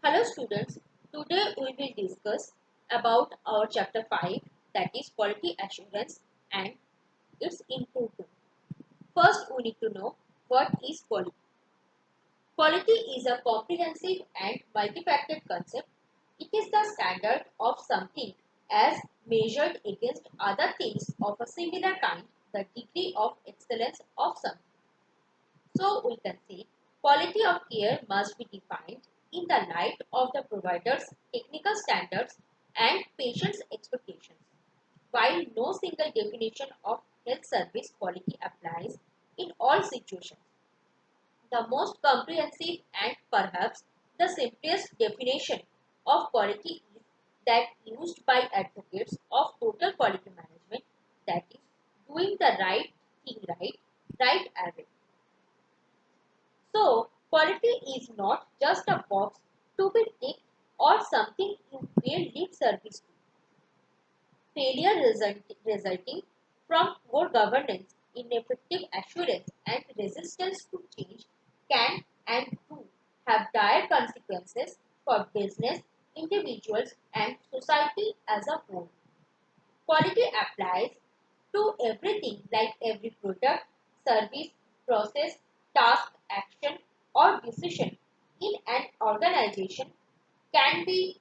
Hello students, today we will discuss about our chapter 5, that is quality assurance and its improvement. First we need to know what is quality. Quality is a comprehensive and multifaceted concept. It is the standard of something as measured against other things of a similar kind, the degree of excellence of something. So we can say quality of care must be defined in the light of the provider's technical standards and patient's expectations. While no single definition of health service quality applies in all situations, the most comprehensive and perhaps the simplest definition of quality is that used by advocates of total quality management, that is, doing the right thing right away. So, quality is not just a box to be ticked or something you pay lip service to. Failure resulting from poor governance, ineffective assurance, and resistance to change can and do have dire consequences for business, individuals, and society as a whole. Quality applies to everything like every product, service, process, task, action, or decision in an organization can be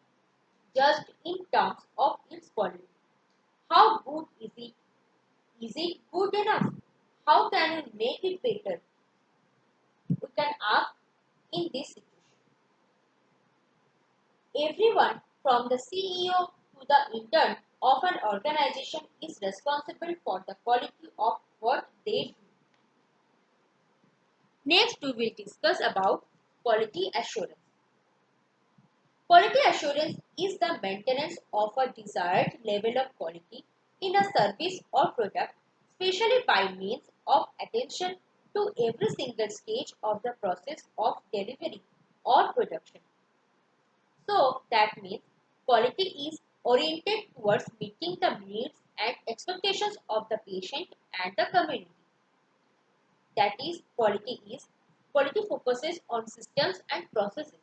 judged in terms of its quality. How good is it? Is it good enough? How can we make it better? We can ask in this situation. Everyone from the CEO to the intern of an organization is responsible for the quality of what they do. Next, we will discuss about quality assurance. Quality assurance is the maintenance of a desired level of quality in a service or product, especially by means of attention to every single stage of the process of delivery or production. So that means quality is oriented towards meeting the needs and expectations of the patient and the community. That is, quality focuses on systems and processes.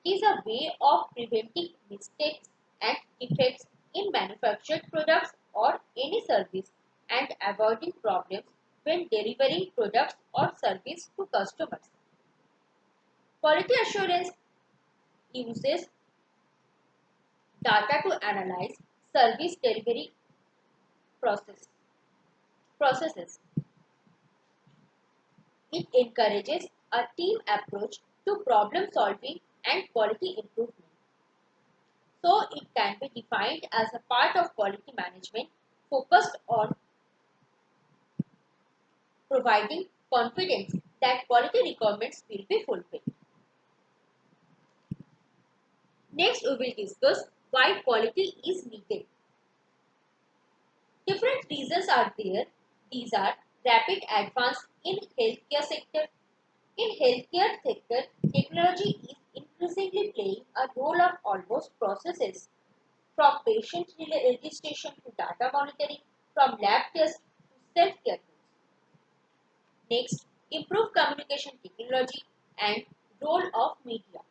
It is a way of preventing mistakes and defects in manufactured products or any service and avoiding problems when delivering products or service to customers. Quality assurance uses data to analyze service delivery process, processes. It encourages a team approach to problem solving and quality improvement. So it can be defined as a part of quality management focused on providing confidence that quality requirements will be fulfilled. Next, we will discuss why quality is needed. Different reasons are there. These are rapid advance in healthcare sector. In healthcare sector, technology is increasingly playing a role of almost processes from patient registration to data monitoring, from lab tests to self-care tools. Next, improve communication technology and role of media.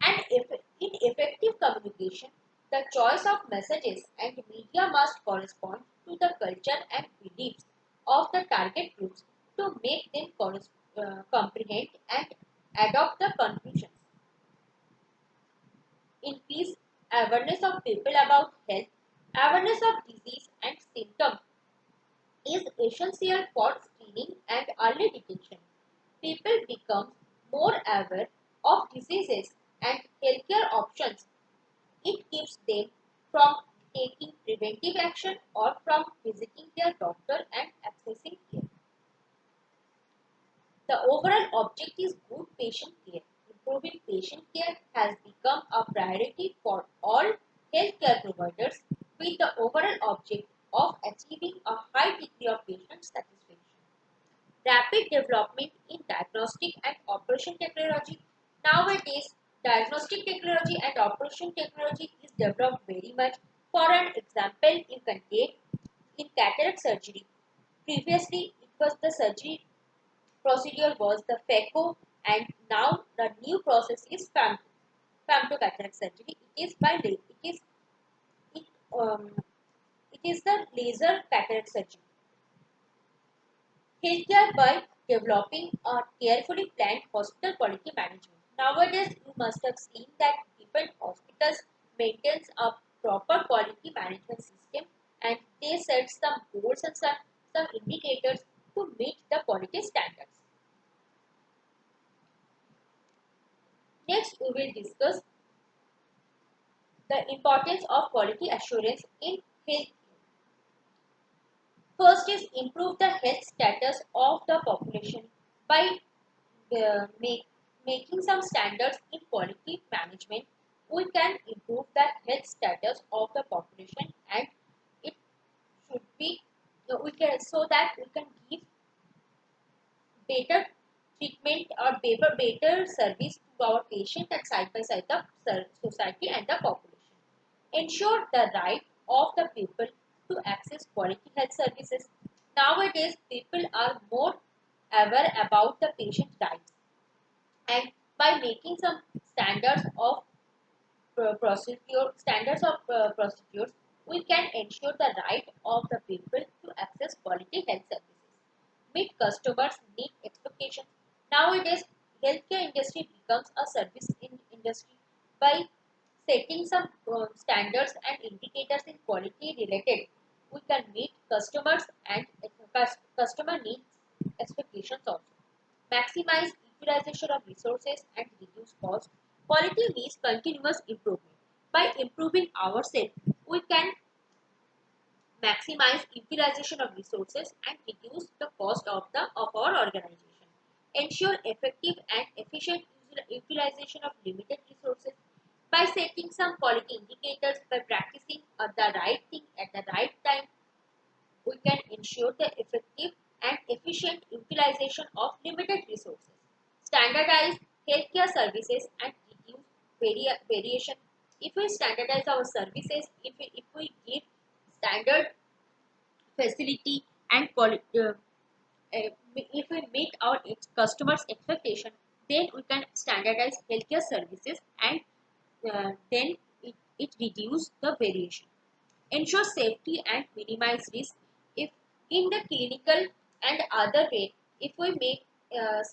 And in effective communication, the choice of messages and media must correspond to the culture and beliefs of the target groups to make them comprehend and adopt the conclusions. Increase awareness of people about health, awareness of disease and symptoms is essential for screening and early detection. People become more aware of diseases and healthcare options. It keeps them from taking preventive action or from visiting their doctor and accessing care. The overall object is good patient care. Improving patient care has become a priority for all healthcare providers with the overall object of achieving a high degree of patient satisfaction. Rapid development in diagnostic and operation technology. Nowadays, diagnostic technology and operation technology is developed very much. For an example, you can take in cataract surgery. Previously, it was the surgery procedure was the phaco, and now the new process is FAMCO. come to cataract surgery, it, um, it is the laser cataract surgery. Healthcare by developing a carefully planned hospital quality management. Nowadays, you must have seen that different hospitals maintains a proper quality management system, and they set some goals and some indicators to meet the quality standards. Next, we will discuss the importance of quality assurance in health. First is improve the health status of the population by making some standards in quality management. We can improve the health status of the population, and it should be we can so that we can give better treatment or better service to our patient and side by side the society and the population. Ensure the right of the people to access quality health services. Nowadays, people are more aware about the patient rights, and by making some procedures, we can ensure the right of the people to access quality health services, meet customers need expectations. Nowadays, healthcare industry becomes a industry by setting some standards and indicators in quality related. We can meet customers and customer needs expectations also. Maximize utilization of resources and reduce cost. Quality means continuous improvement. By improving ourselves, we can maximize utilization of resources and reduce the cost of our organization. Ensure effective and efficient utilization of limited resources by setting some quality indicators, by practicing the right thing at the right time. We can ensure the effective and efficient utilization of limited resources, standardize healthcare services and reduce variation. If we standardize our services, if we give standard facility and quality, if we meet our customers' expectation, then we can standardize healthcare services, and then it reduce the variation. Ensure safety and minimize risk. If in the clinical and other way, if we make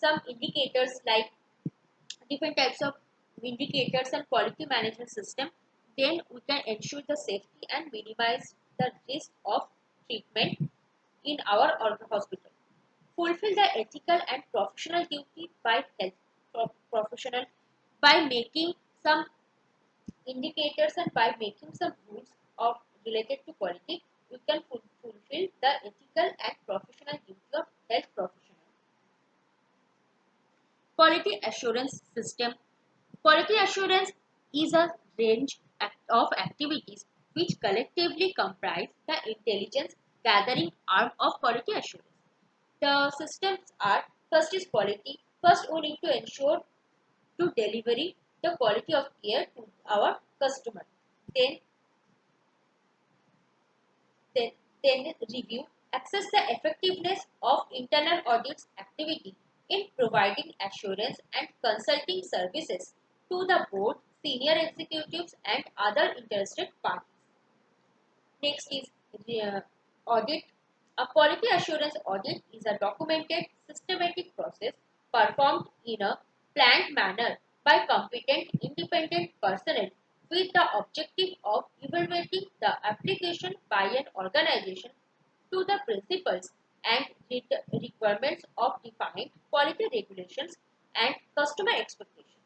some indicators like different types of indicators and quality management system, then we can ensure the safety and minimize the risk of treatment in our hospital. Fulfill the ethical and professional duty by health professional by making some indicators and by making some rules of related to quality. You can fulfill the ethical and professional duty of health professional. Quality assurance system. Quality assurance is a range of activities which collectively comprise the intelligence gathering arm of quality assurance. The systems are: first is quality. First, we need to ensure to delivery the quality of care to our customer. Then, then, then review, assess the effectiveness of internal audits activity in providing assurance and consulting services to the board, senior executives and other interested parties. Next is audit. A quality assurance audit is a documented, systematic process performed in a planned manner by competent independent personnel with the objective of evaluating the application by an organization to the principles and requirements of defined quality regulations and customer expectations.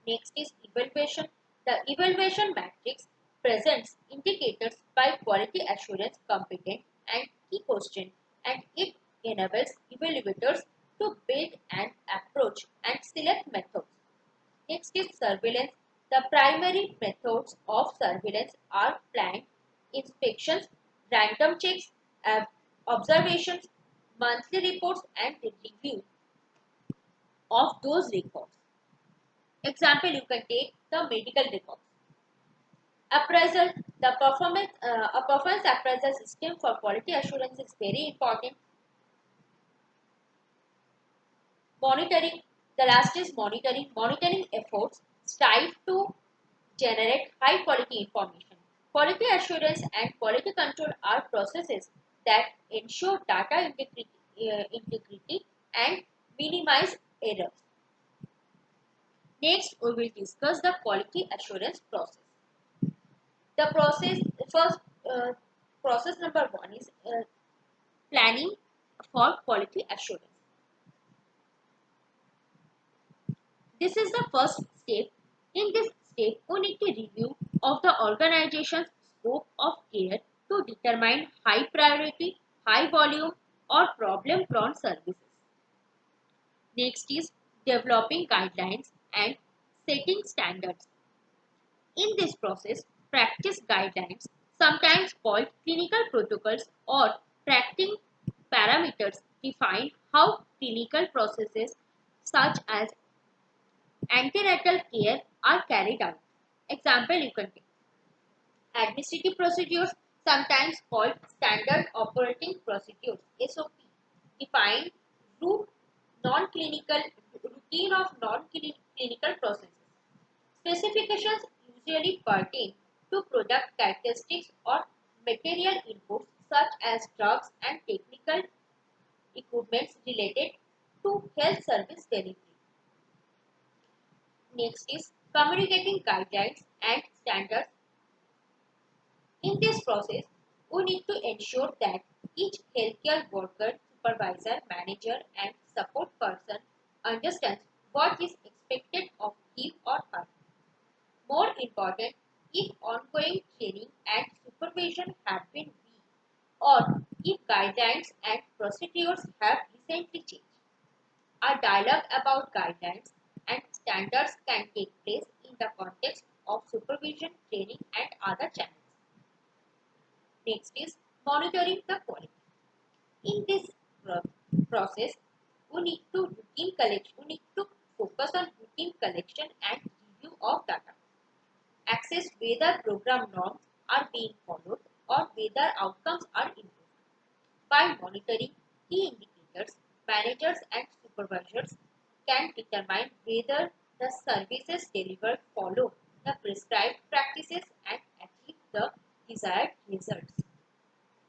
Next is evaluation. The evaluation matrix presents indicators by quality assurance competent and key question, and it enables evaluators to build an approach and select methods. Next is surveillance. The primary methods of surveillance are planned inspections, random checks, observations, monthly reports, and the review of those records. Example, you can take the medical records. Appraisal, a performance appraisal system for quality assurance is very important. Monitoring, the last is monitoring efforts, strive to generate high quality information. Quality assurance and quality control are processes that ensure data integrity and minimize errors. Next, we will discuss the quality assurance process. The first uh, process number one is planning for quality assurance. This is the first step. In this step, we need to review of the organization's scope of care to determine high priority, high volume or problem prone services. Next is developing guidelines and setting standards. In this process, practice guidelines, sometimes called clinical protocols or practicing parameters, define how clinical processes such as antenatal care are carried out. Example you can take. Administrative procedures, sometimes called standard operating procedures (SOP), define root non-clinical routine of non-clinical processes. Specifications usually pertain to product characteristics or material inputs such as drugs and technical equipments related to health service delivery. Next is communicating guidelines and standards. In this process, we need to ensure that each healthcare worker, supervisor, manager, and support person understands what is expected of him or her. More important, if ongoing training and supervision have been weak, or if guidelines and procedures have recently changed. A dialogue about guidelines and standards can take place in the context of supervision, training, and other channels. Next is monitoring the quality. In this process, we need to focus on routine collection and review of data. Assess whether program norms are being followed or whether outcomes are improved. By monitoring key indicators, managers and supervisors can determine whether the services delivered follow the prescribed practices and achieve the desired results.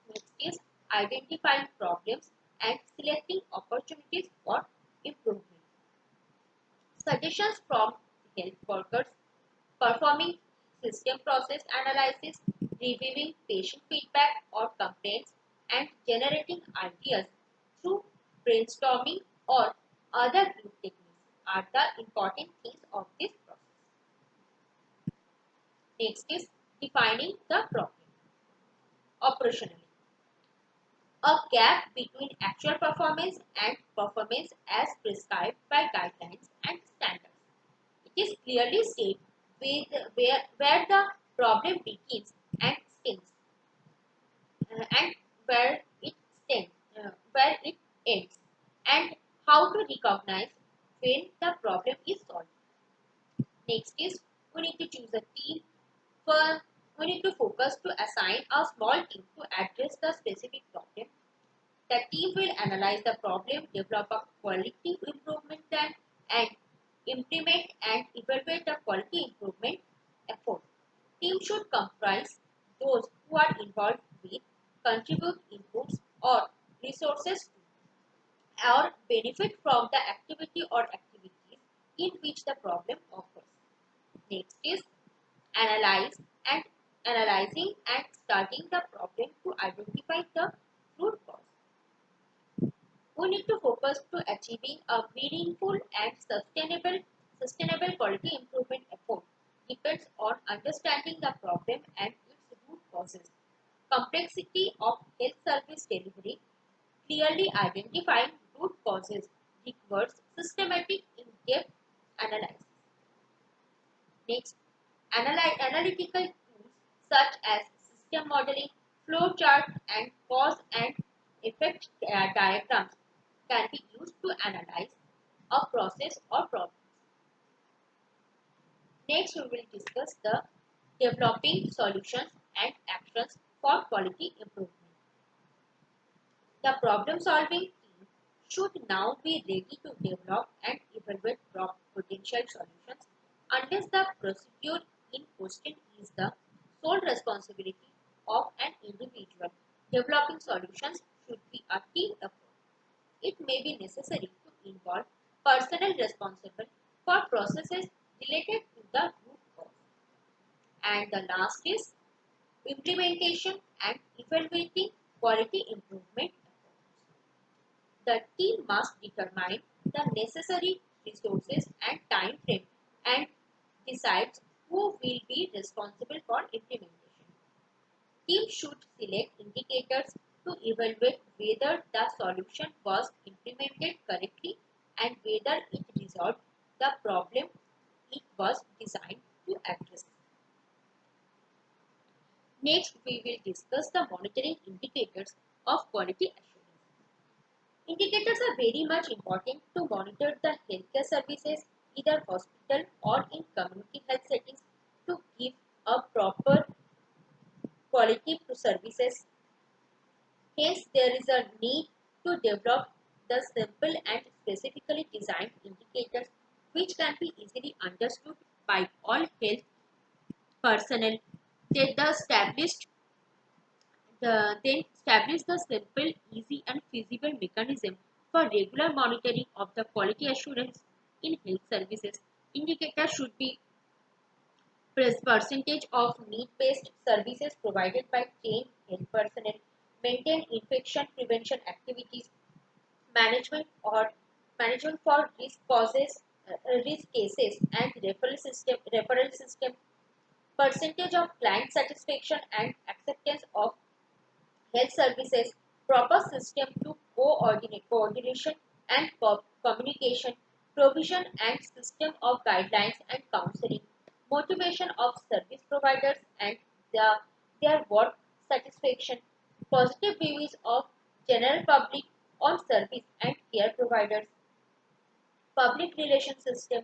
Next is identifying problems and selecting opportunities for improvement. Suggestions from health workers, performing system process analysis, reviewing patient feedback or complaints, and generating ideas through brainstorming or other group techniques are the important things of this process. Next is defining the problem. Operationally, a gap between actual performance and performance as prescribed by guidelines and standards. It is clearly stated where the problem begins and ends, and where it ends, and how to recognize when the problem is solved. Next is we need to choose a team. For we need to focus to assign a small team to address the specific problem. The team will analyze the problem, develop a quality improvement plan, and implement and evaluate the quality improvement effort. Team should comprise those who are involved with, contribute inputs or resources to, or benefit from the activity or activities in which the problem occurs. Next is analyze and analyzing and studying the problem to identify the root cause. We need to focus to achieving a meaningful and sustainable quality improvement effort depends on understanding the problem and its root causes. Complexity of health service delivery, clearly identifying root causes requires systematic in-depth analysis. Next, analytical tools such as system modeling, flowchart, and cause and effect diagrams can be used to analyze a process or problem. Next, we will discuss the developing solutions and actions for quality improvement. The problem-solving team should now be ready to develop and evaluate potential solutions, unless the procedure in question is the sole responsibility of an individual. Developing solutions should be a team effort. It may be necessary to involve personnel responsible for processes related to the root cause. And the last is implementation and evaluating quality improvement efforts. The team must determine the necessary resources and time frame and decides who will be responsible for implementation. Team should select indicators to evaluate whether the solution was implemented correctly and whether it resolved the problem it was designed to address. Next, we will discuss the monitoring indicators of quality assurance. Indicators are very much important to monitor the healthcare services, either hospital or in community health settings, to give a proper quality to services. Hence, there is a need to develop the simple and specifically designed indicators which can be easily understood by all health personnel. Then establish the simple, easy and feasible mechanism for regular monitoring of the quality assurance in health services. Indicators should be percentage of need-based services provided by trained health personnel, maintain infection prevention activities, management or management for risk cases and referral system, percentage of client satisfaction and acceptance of health services, proper system to coordination and communication, provision and system of guidelines and counseling, motivation of service providers and the, their work satisfaction, positive reviews of general public on service and care providers, public relation system,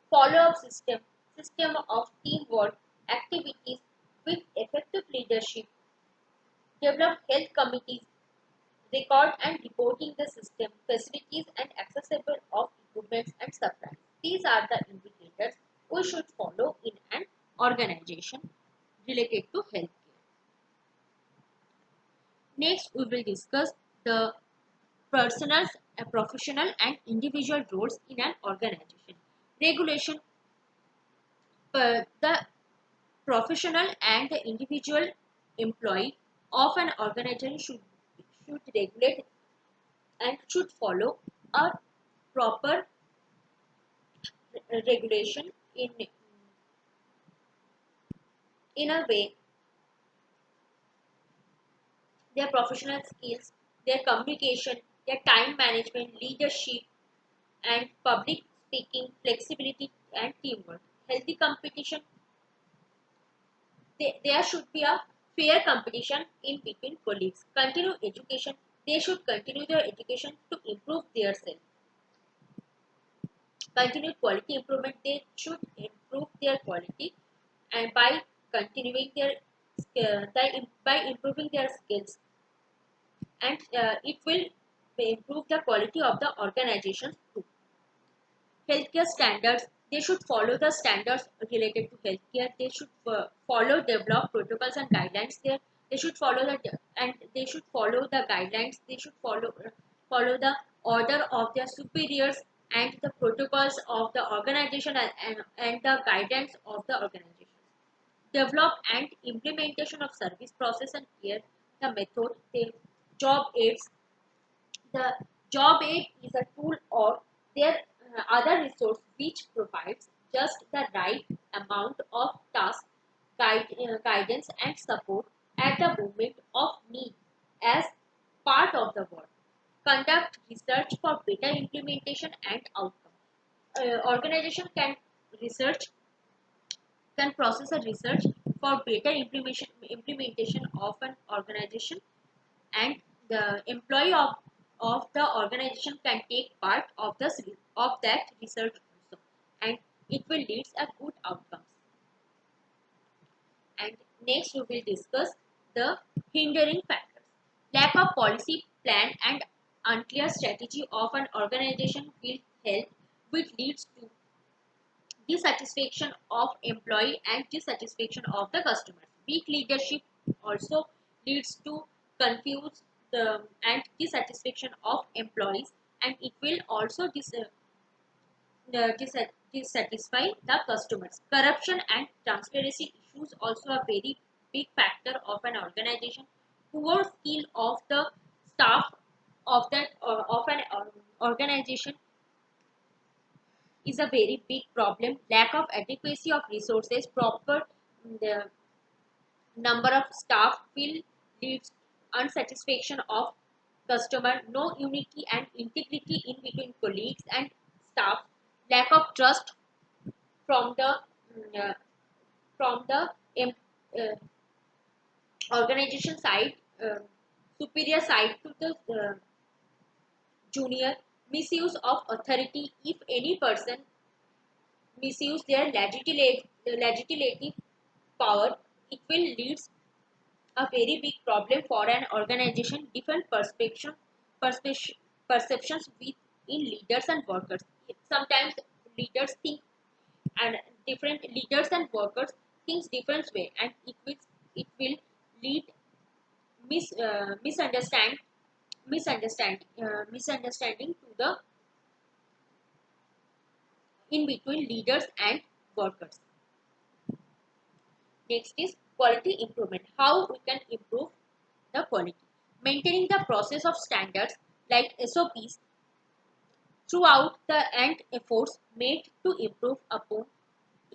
follow-up system, system of teamwork, activities with effective leadership, develop health committees, record and reporting the system, facilities and accessible of equipment and supplies. These are the indicators we should follow in an organization related to healthcare. Next, we will discuss the personal, professional and individual roles in an organization. Regulation. The professional and the individual employee of an organization should regulate and should follow a proper regulation in a way their professional skills, their communication, their time management, leadership and public speaking, flexibility and teamwork. Healthy competition. There should be a fair competition in between colleagues. Continue education. They should continue their education to improve their self. Continue quality improvement. They should improve their quality and by continuing their by improving their skills, and it will improve the quality of the organization too. Healthcare standards. They should follow the standards related to healthcare. They should follow develop protocols and guidelines. They should follow they should follow the guidelines. They should follow the order of their superiors and the protocols of the organization and the guidance of the organization. Develop and implementation of service process and care, the method, the job aids. The job aid is a tool or their other resource which provides just the right amount of task, guidance and support at the moment of need as part of the work. Conduct research for better implementation and outcome. Organization research can process a research for better implementation of an organization, and the employee of the organization can take part of that research also, and it will lead a good outcomes. And next we will discuss the hindering factors. Lack of policy plan and unclear strategy of an organization will help, which leads to dissatisfaction of employee and dissatisfaction of the customers. Weak leadership also leads to confuse and dissatisfaction of employees, and it will also dissatisfy the customers. Corruption and transparency issues also a very big factor of an organization. Poor skill of the staff of an organization is a very big problem. Lack of adequacy of resources, proper the number of staff will leads unsatisfaction of customer, no unity and integrity in between colleagues and staff, lack of trust from the uh, from the em- uh, organization side, superior side to the junior, misuse of authority. If any person misuse their legislative power, it will lead a very big problem for an organization. Different perspective, perceptions within leaders and workers. Sometimes leaders think and different leaders and workers thinks different way, and it will lead misunderstanding to the in between leaders and workers. Next is quality improvement. How we can improve the quality. Maintaining the process of standards like SOPs throughout the end efforts made to improve upon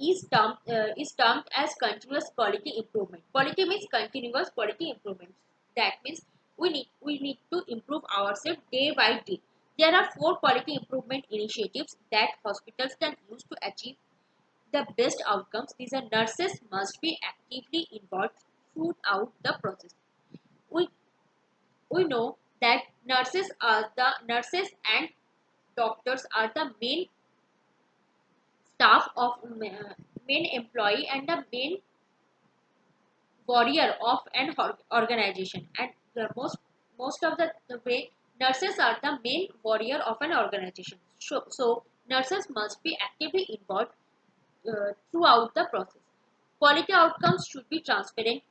is termed as continuous quality improvement. Quality means continuous quality improvement. That means we need to improve ourselves day by day. There are 4 quality improvement initiatives that hospitals can use to achieve the best outcomes. These are: nurses must be actively involved throughout the process. We we know that nurses and doctors are the staff of main employee and the main warrior of an organization, and the most of the way nurses are the main warrior of an organization. So nurses must be actively involved throughout the process. Quality outcomes should be transparent.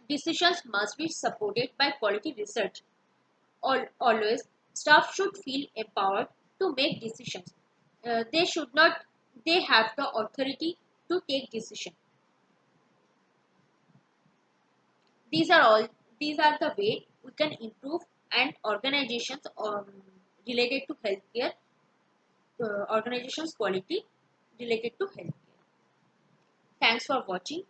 Decisions must be supported by quality research. Always staff should feel empowered to make decisions. They should not they have the authority to take decisions. These are the way we can improve and organizations related to healthcare, organizations quality related to healthcare. Thanks for watching.